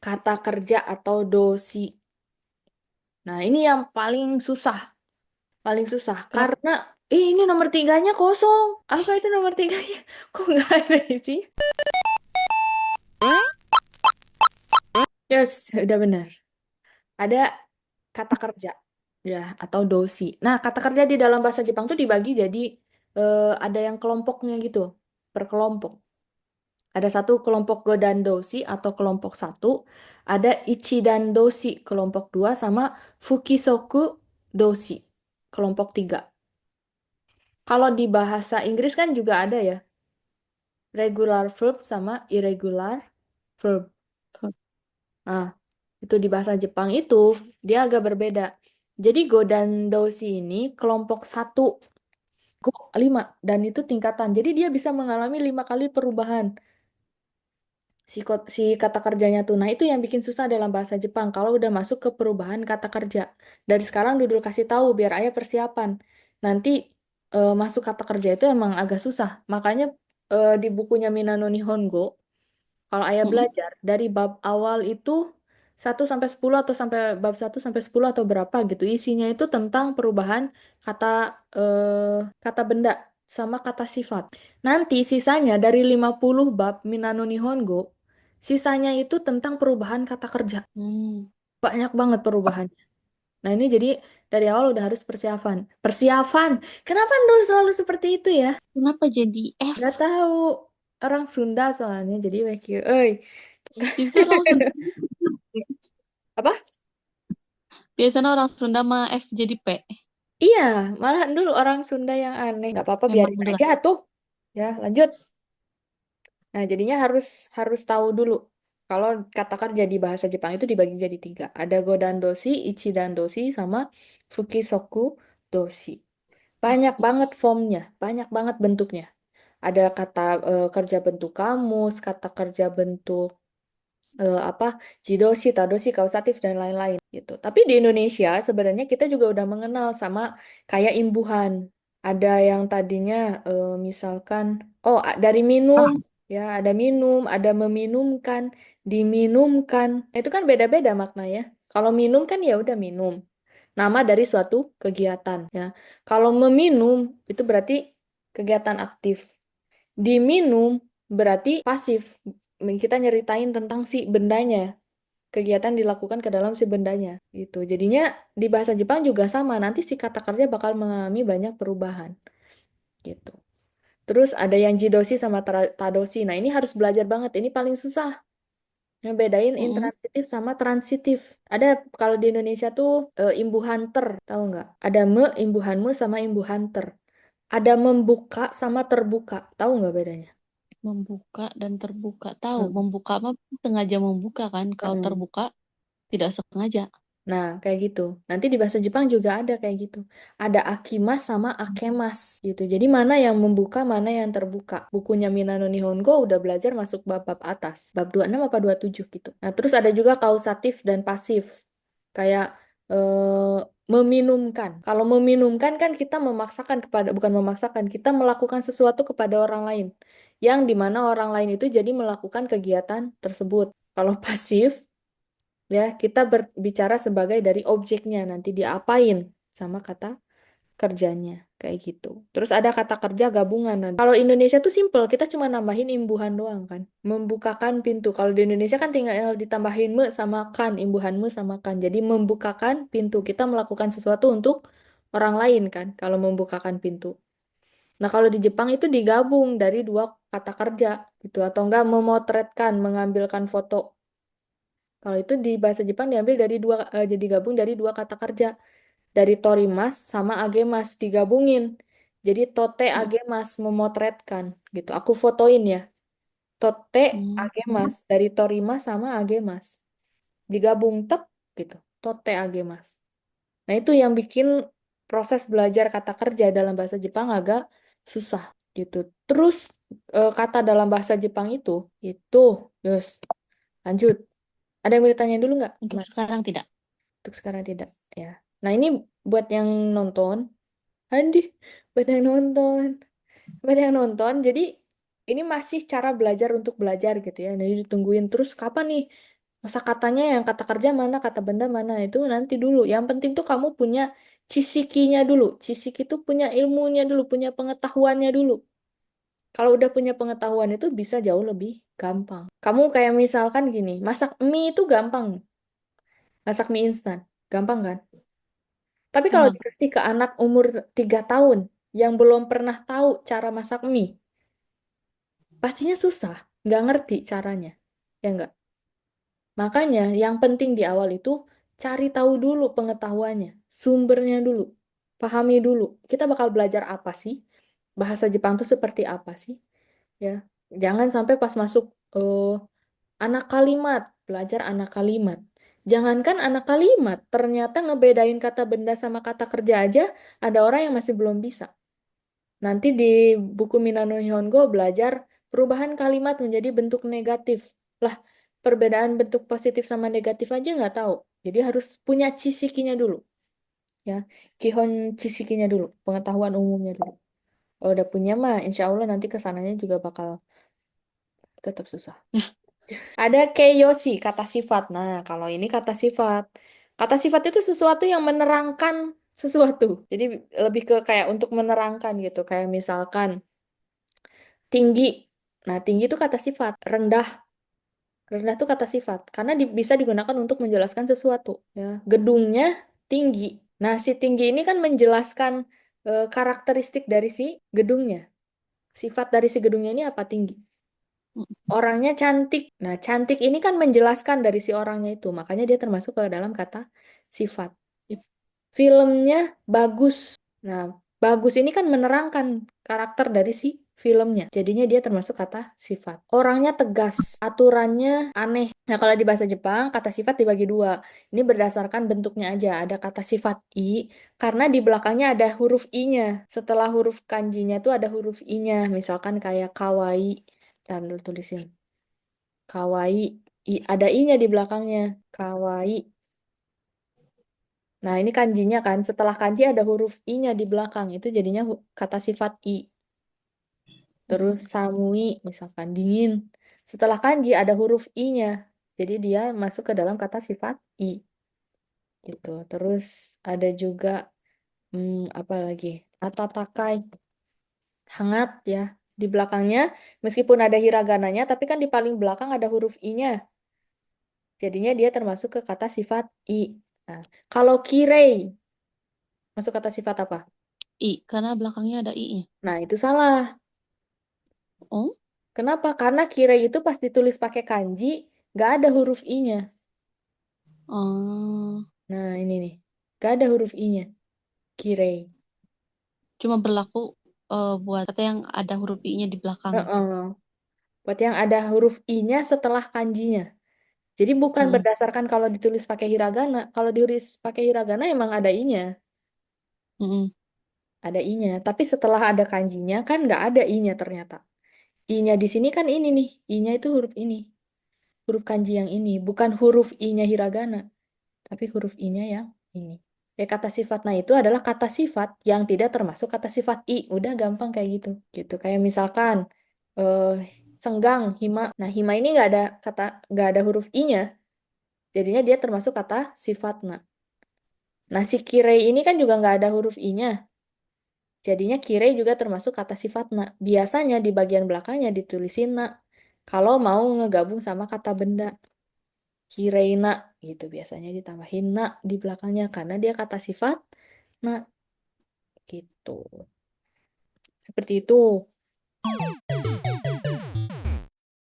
kata kerja atau dosi. Nah, ini yang paling susah Kenapa? karena ini nomor tiganya kosong. Apa itu nomor tiganya? Kok nggak ada sih? Yes, udah benar. Ada kata kerja, ya, atau dosi. Nah, kata kerja di dalam bahasa Jepang tuh dibagi jadi ada yang kelompoknya gitu, per kelompok. Ada satu kelompok Godan dosi atau kelompok satu, ada Ichidan dosi kelompok dua, sama Fukisoku dosi kelompok tiga. Kalau di bahasa Inggris kan juga ada ya, regular verb sama irregular verb. Nah, itu di bahasa Jepang itu dia agak berbeda. Jadi Godan dosi ini kelompok satu, go 5, dan itu tingkatan. Jadi dia bisa mengalami 5 kali perubahan si kata kerjanya tuh. Nah, itu yang bikin susah dalam bahasa Jepang kalau udah masuk ke perubahan kata kerja. Dari sekarang Dudul kasih tahu biar ayah persiapan. Nanti masuk kata kerja itu emang agak susah. Makanya di bukunya Minano Nihongo, kalau ayah Mm-mm. belajar dari bab awal itu 1 sampai 10 atau sampai bab 1 sampai 10 atau berapa gitu. Isinya itu tentang perubahan kata kata benda sama kata sifat. Nanti sisanya dari 50 bab Minano Nihongo, sisanya itu tentang perubahan kata kerja. Hmm. Banyak banget perubahannya. Nah, ini jadi dari awal udah harus persiapan. Persiapan. Kenapa Nur selalu seperti itu ya? Kenapa jadi F? Gak tahu. Orang Sunda soalnya jadi WQ. Biasanya orang Sunda, Apa? biasanya orang Sunda mah F jadi P. Iya, malah dulu orang Sunda yang aneh. Gak apa-apa, Memang biarin berat. aja tuh. Ya, lanjut. Nah, jadinya harus harus tahu dulu. Kalau kata kerja di bahasa Jepang itu dibagi jadi 3. Ada Godan dosi, Ichidan dosi, sama Fukisoku dosi. Banyak banget formnya, banyak banget bentuknya. Ada kata kerja bentuk kamus, kata kerja bentuk apa jidoshi, tadoshi, kausatif dan lain-lain gitu. Tapi di Indonesia sebenarnya kita juga udah mengenal sama kayak imbuhan. Ada yang tadinya misalkan dari minum, ya, ada minum, ada meminumkan, diminumkan. Nah, itu kan beda-beda maknanya. Kalau minum kan ya udah minum. Nama dari suatu kegiatan ya. Kalau meminum itu berarti kegiatan aktif. Diminum berarti pasif. Kita nyeritain tentang si bendanya, kegiatan dilakukan ke dalam si bendanya gitu. Jadinya di bahasa Jepang juga sama, nanti si kata kerja bakal mengalami banyak perubahan gitu. Terus ada yang jidoshi sama tadoshi. Nah, ini harus belajar banget. Ini paling susah ngebedain Mm-mm. intransitif sama transitif. Ada kalau di Indonesia tuh imbuhan ter, tahu nggak? Ada imbuhan sama imbuhan ter. Ada membuka sama terbuka. Tahu nggak bedanya? Membuka dan terbuka. Tahu, Hmm. membuka mah sengaja membuka kan. Kalau Mm-mm. terbuka tidak sengaja. Nah, kayak gitu. Nanti di bahasa Jepang juga ada kayak gitu. Ada akimas sama akemas gitu. Jadi mana yang membuka, mana yang terbuka. Bukunya Minano Nihongo udah belajar masuk bab-bab atas. Bab 26 apa 27 gitu. Nah, terus ada juga kausatif dan pasif. Kayak meminumkan. Kalau meminumkan kan kita memaksakan kepada, bukan memaksakan, kita melakukan sesuatu kepada orang lain. Yang dimana orang lain itu jadi melakukan kegiatan tersebut. Kalau pasif, ya, kita berbicara sebagai dari objeknya, nanti diapain sama kata kerjanya, kayak gitu. Terus ada kata kerja gabungan. Nah, kalau Indonesia tuh simple, kita cuma nambahin imbuhan doang kan. Membukakan pintu. Kalau di Indonesia kan tinggal ditambahin me sama kan, imbuhan me sama kan. Jadi membukakan pintu, kita melakukan sesuatu untuk orang lain kan, kalau membukakan pintu. Nah, kalau di Jepang itu digabung dari dua kata kerja gitu, atau enggak memotretkan, mengambilkan foto. Kalau itu di bahasa Jepang diambil dari jadi gabung dari dua kata kerja. Dari torimas sama agemas digabungin. Jadi tote Mm. agemas memotretkan gitu. Aku fotoin ya. Tote Hmm. agemas dari torimas sama agemas. Digabung tek gitu. Tote agemas. Nah, itu yang bikin proses belajar kata kerja dalam bahasa Jepang agak susah gitu. Terus kata dalam bahasa Jepang itu, yes, lanjut. Ada yang mau ditanya dulu nggak? Untuk sekarang tidak. Untuk sekarang tidak, ya. Nah, ini buat yang nonton. Andi, buat yang nonton. Buat yang nonton, jadi ini masih cara belajar untuk belajar gitu ya. Jadi ditungguin terus kapan nih Kosakatanya yang kata kerja mana, kata benda mana, itu nanti dulu. Yang penting tuh kamu punya cisikinya dulu. Cisiki itu punya ilmunya dulu, punya pengetahuannya dulu. Kalau udah punya pengetahuan itu bisa jauh lebih gampang. Kamu kayak misalkan gini, masak mie itu gampang. Masak mie instan, gampang kan? Tapi kalau Gampang. dikasih ke anak umur 3 tahun yang belum pernah tahu cara masak mie, pastinya susah, nggak ngerti caranya. Ya nggak? Makanya yang penting di awal itu cari tahu dulu pengetahuannya, sumbernya dulu, pahami dulu. Kita bakal belajar apa sih? Bahasa Jepang tuh seperti apa sih? Ya, jangan sampai pas masuk anak kalimat, belajar anak kalimat. Jangankan anak kalimat, ternyata ngebedain kata benda sama kata kerja aja ada orang yang masih belum bisa. Nanti di buku Minano Nihongo belajar perubahan kalimat menjadi bentuk negatif. Lah, perbedaan bentuk positif sama negatif aja nggak tahu. Jadi harus punya cisikinya dulu. Ya, kihon cisikinya dulu, pengetahuan umumnya dulu. Kalau udah punya mah, insya Allah nanti kesananya juga bakal tetap susah. Ada keiyoshi, kata sifat. Nah, kalau ini kata sifat. Kata sifat itu sesuatu yang menerangkan sesuatu. Jadi lebih ke kayak untuk menerangkan gitu. Kayak misalkan tinggi. Nah, tinggi itu kata sifat. Rendah. Rendah itu kata sifat. Karena bisa digunakan untuk menjelaskan sesuatu. Ya. Gedungnya tinggi. Nah, si tinggi ini kan menjelaskan karakteristik dari si gedungnya. Sifat dari si gedungnya ini apa tinggi. Mm. Orangnya cantik. Nah, cantik ini kan menjelaskan dari si orangnya itu. Makanya dia termasuk ke dalam kata sifat. Ip- Filmnya bagus. Nah, bagus ini kan menerangkan karakter dari si filmnya. Jadinya dia termasuk kata sifat. Orangnya tegas. Aturannya aneh. Nah, kalau di bahasa Jepang, kata sifat dibagi dua. Ini berdasarkan bentuknya aja. Ada kata sifat i, karena di belakangnya ada huruf i-nya. Setelah huruf kanjinya tuh ada huruf i-nya. Misalkan kayak kawaii. Ntar dulu tulisin. Kawaii. Ada i-nya di belakangnya. Kawaii. Nah, ini kanjinya kan. Setelah kanji ada huruf i-nya di belakang. Itu jadinya kata sifat i. Terus Mm. samui, misalkan dingin. Setelah kanji ada huruf i-nya. Jadi dia masuk ke dalam kata sifat i. Gitu. Terus ada juga apa lagi? Atatakai, hangat ya. Di belakangnya, meskipun ada hiragananya, tapi kan di paling belakang ada huruf i-nya. Jadinya dia termasuk ke kata sifat i. Nah, kalau kirei, masuk kata sifat apa? I, karena belakangnya ada I-nya. Nah, itu salah. Oh, Kenapa? Karena kirei itu pas ditulis pakai kanji, nggak ada huruf i-nya. oh, Nah, ini nih. Nggak ada huruf i-nya. Kirei. cuma berlaku buat kata yang ada huruf I-nya di belakang gitu. Heeh. Buat yang ada huruf i-nya setelah kanjinya. Jadi bukan Mm-mm. berdasarkan kalau ditulis pakai hiragana. Kalau ditulis pakai hiragana emang ada i-nya. Mm-mm. Ada i-nya. Tapi setelah ada kanjinya kan nggak ada i-nya ternyata. I-nya di sini kan ini nih. I-nya itu huruf ini. Huruf kanji yang ini. Bukan huruf i-nya hiragana. Tapi huruf i-nya yang ini. Ya kata sifat nah itu adalah kata sifat yang tidak termasuk kata sifat i. Udah gampang kayak gitu. Gitu. Kayak misalkan eh senggang, hima. Nah, hima ini nggak ada huruf i-nya. Jadinya dia termasuk kata sifat nah. Nah, si kirei ini kan juga nggak ada huruf i-nya. Jadinya kirei juga termasuk kata sifat na. Biasanya di bagian belakangnya ditulisin na. Kalau mau ngegabung sama kata benda. Kireina gitu biasanya ditambahin na di belakangnya karena dia kata sifat na gitu. Seperti itu.